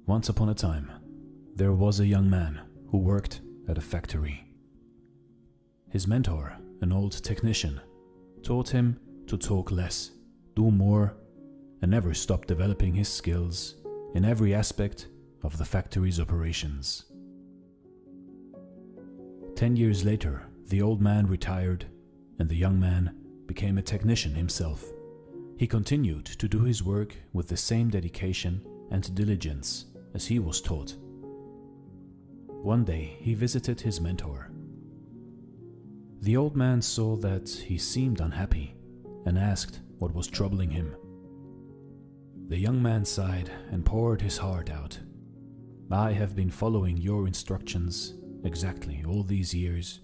Once upon a time, there was a young man who worked at a factory. His mentor, an old technician, taught him to talk less, do more, and never stop developing his skills in every aspect of the factory's operations. 10 years later, the old man retired and the young man became a technician himself. He continued to do his work with the same dedication and diligence as he was taught. One day, he visited his mentor. The old man saw that he seemed unhappy and asked what was troubling him. The young man sighed and poured his heart out. "I have been following your instructions exactly all these years.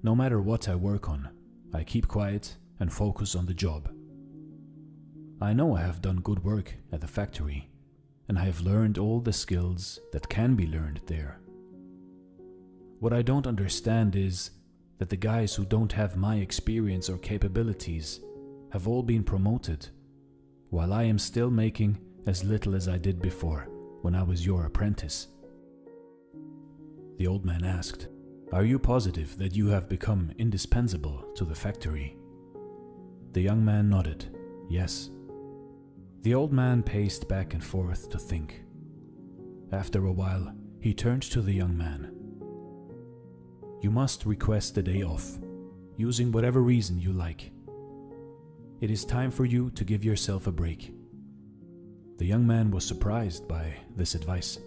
No matter what I work on, I keep quiet and focus on the job. I know I have done good work at the factory, and I have learned all the skills that can be learned there. What I don't understand is that the guys who don't have my experience or capabilities have all been promoted, while I am still making as little as I did before when I was your apprentice." The old man asked, "Are you positive that you have become indispensable to the factory?" The young man nodded, "Yes." The old man paced back and forth to think. After a while, he turned to the young man. "You must request a day off, using whatever reason you like. It is time for you to give yourself a break." The young man was surprised by this advice,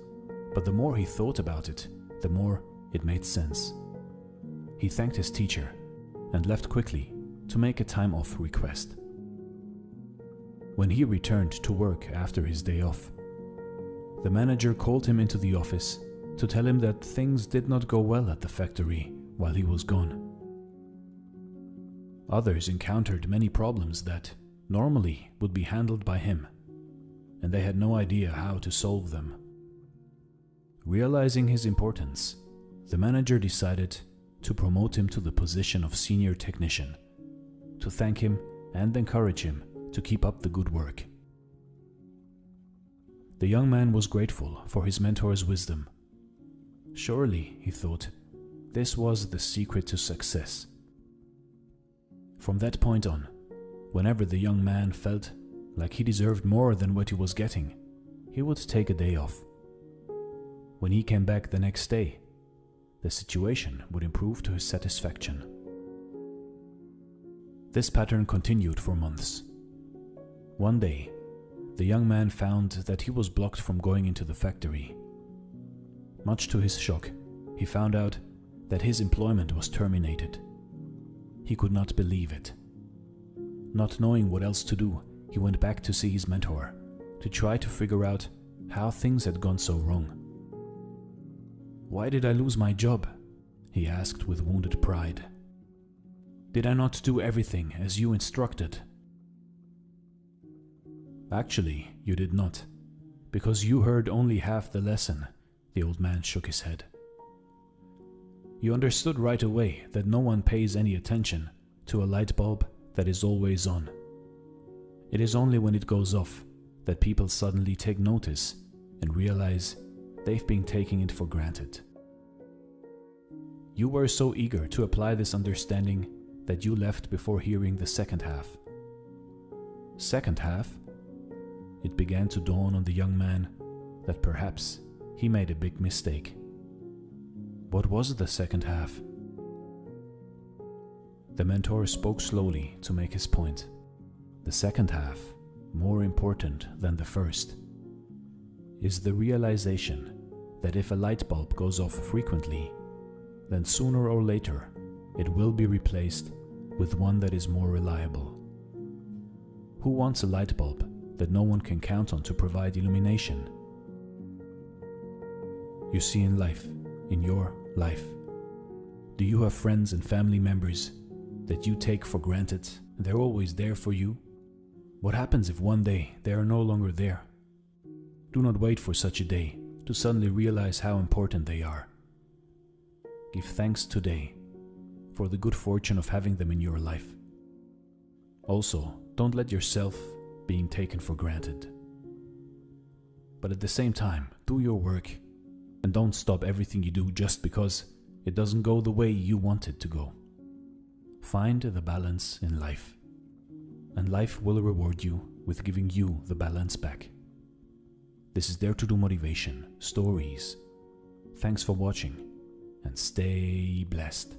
but the more he thought about it, the more it made sense. He thanked his teacher and left quickly to make a time off request. When he returned to work after his day off, the manager called him into the office to tell him that things did not go well at the factory while he was gone. Others encountered many problems that normally would be handled by him, and they had no idea how to solve them. Realizing his importance, the manager decided to promote him to the position of senior technician, to thank him and encourage him to keep up the good work. The young man was grateful for his mentor's wisdom. Surely, he thought, this was the secret to success. From that point on, whenever the young man felt like he deserved more than what he was getting, he would take a day off. When he came back the next day, the situation would improve to his satisfaction. This pattern continued for months. One day, the young man found that he was blocked from going into the factory. Much to his shock, he found out that his employment was terminated. He could not believe it. Not knowing what else to do, he went back to see his mentor to try to figure out how things had gone so wrong. "Why did I lose my job?" he asked with wounded pride. "Did I not do everything as you instructed?" "Actually, you did not, because you heard only half the lesson," the old man shook his head. "You understood right away that no one pays any attention to a light bulb that is always on. It is only when it goes off that people suddenly take notice and realize they've been taking it for granted. You were so eager to apply this understanding that you left before hearing the second half." Second half? It began to dawn on the young man that perhaps he made a big mistake. What was the second half? The mentor spoke slowly to make his point. The second half, more important than the first, is the realization that if a light bulb goes off frequently, then sooner or later it will be replaced with one that is more reliable. Who wants a light bulb that no one can count on to provide illumination? You see, in life, in your life, do you have friends and family members that you take for granted and they're always there for you? What happens if one day they are no longer there? Do not wait for such a day to suddenly realize how important they are. Give thanks today for the good fortune of having them in your life. Also, don't let yourself being taken for granted. But at the same time, do your work and don't stop everything you do just because it doesn't go the way you want it to go. Find the balance in life, and life will reward you with giving you the balance back. This is Dare to Do Motivation Stories. Thanks for watching, and stay blessed.